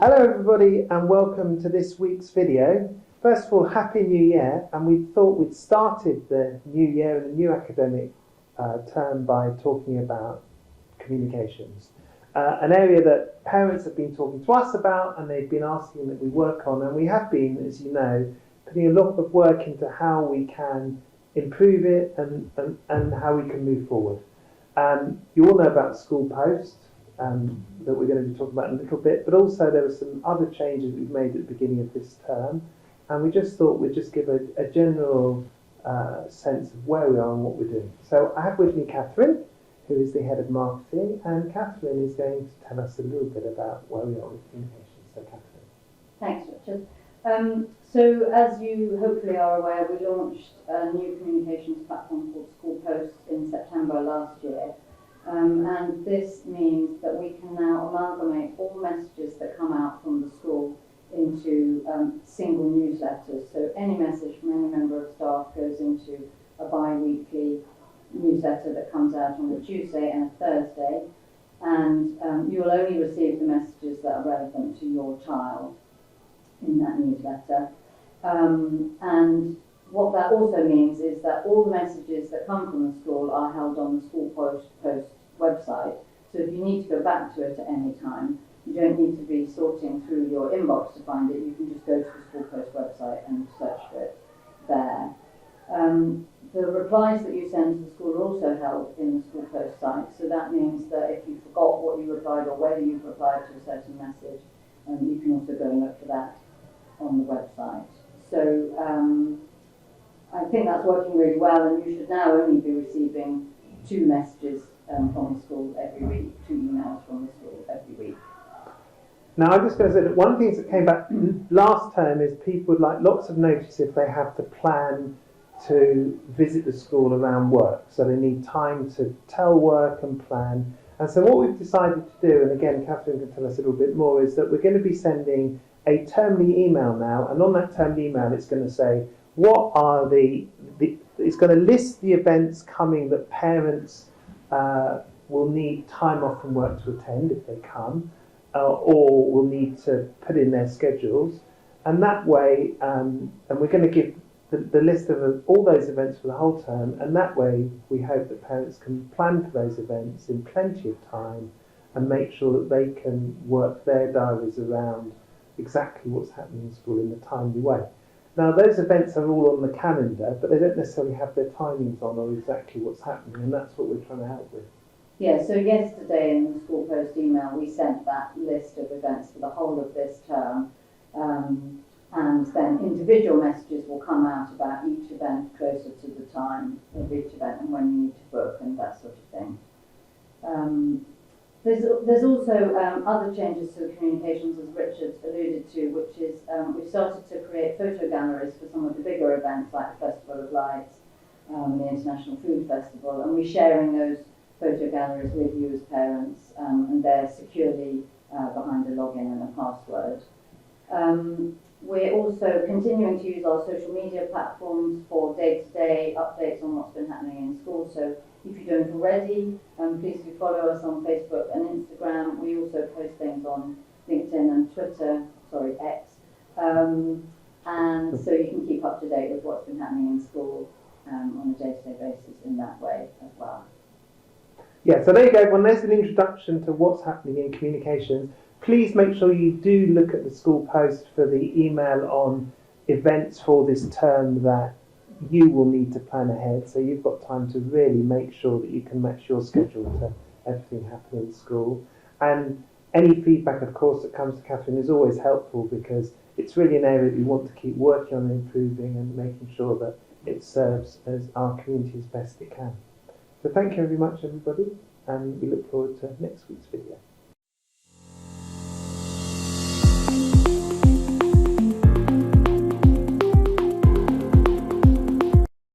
Hello everybody and welcome to this week's video. First of all, Happy New Year, and we thought we'd started the new year and the new academic term by talking about communications. An area that parents have been talking to us about and they've been asking that we work on, and we have been, as you know, putting a lot of work into how we can improve it and how we can move forward. You all know about School Post that we're going to be talking about in a little bit, but also there were some other changes we've made at the beginning of this term, and we just thought we'd just give a general sense of where we are and what we're doing. So I have with me Catherine, who is the head of marketing, and Catherine is going to tell us a little bit about where we are with communications. So Catherine. Thanks, Richard. So as you hopefully are aware, we launched a new communications platform called School Post in September last year. And this means that we can now amalgamate all messages that come out from the school into single newsletters. So any message from any member of staff goes into a bi-weekly newsletter that comes out on a Tuesday and a Thursday. And you will only receive the messages that are relevant to your child in that newsletter. And what that also means is that all the messages that come from the school are held on the School Post website. So if you need to go back to it at any time, you don't need to be sorting through your inbox to find it. You can just go to the School Post website and search for it there. The replies that you send to the school are also held in the School Post site. So that means that if you forgot what you replied or whether you've replied to a certain message, you can also go and look for that on the website. So I think that's working really well, and you should now only be receiving 2 messages from the school every week, 2 emails from the school every week. Now I'm just going to say that one of the things that came back last term is people would like lots of notice if they have to plan to visit the school around work. So they need time to tell work and plan. And so what we've decided to do, and again Catherine can tell us a little bit more, is that we're going to be sending a termly email now, and on that termly email it's going to say what are it's going to list the events coming that parents will need time off from work to attend if they come, or will need to put in their schedules. And that way, and we're going to give the list of all those events for the whole term, and that way we hope that parents can plan for those events in plenty of time and make sure that they can work their diaries around exactly what's happening in school in a timely way. Now those events are all on the calendar, but they don't necessarily have their timings on or exactly what's happening, and that's what we're trying to help with. Yeah, so yesterday in the School Post email we sent that list of events for the whole of this term, and then individual messages will come out about each event closer to the time of each event and when you need to book and that sort of thing. There's also other changes to the communications, as Richard alluded to, which is we've started to create photo galleries for some of the bigger events like the Festival of Lights, the International Food Festival, and we're sharing those photo galleries with you as parents, and they're securely behind a login and a password. We're also continuing to use our social media platforms for day-to-day updates on what's been happening in school. So if you don't already, please do follow us on Facebook and Instagram. We also post things on LinkedIn and Twitter, X. And so you can keep up to date with what's been happening in school on a day-to-day basis in that way as well. Yeah, so there you go. Well, there's an introduction to what's happening in communications. Please make sure you do look at the School Post for the email on events for this term that you will need to plan ahead. So you've got time to really make sure that you can match your schedule to everything happening in school. And any feedback, of course, that comes to Catherine is always helpful, because it's really an area that we want to keep working on improving and making sure that it serves as our community as best it can. So thank you very much, everybody, and we look forward to next week's video.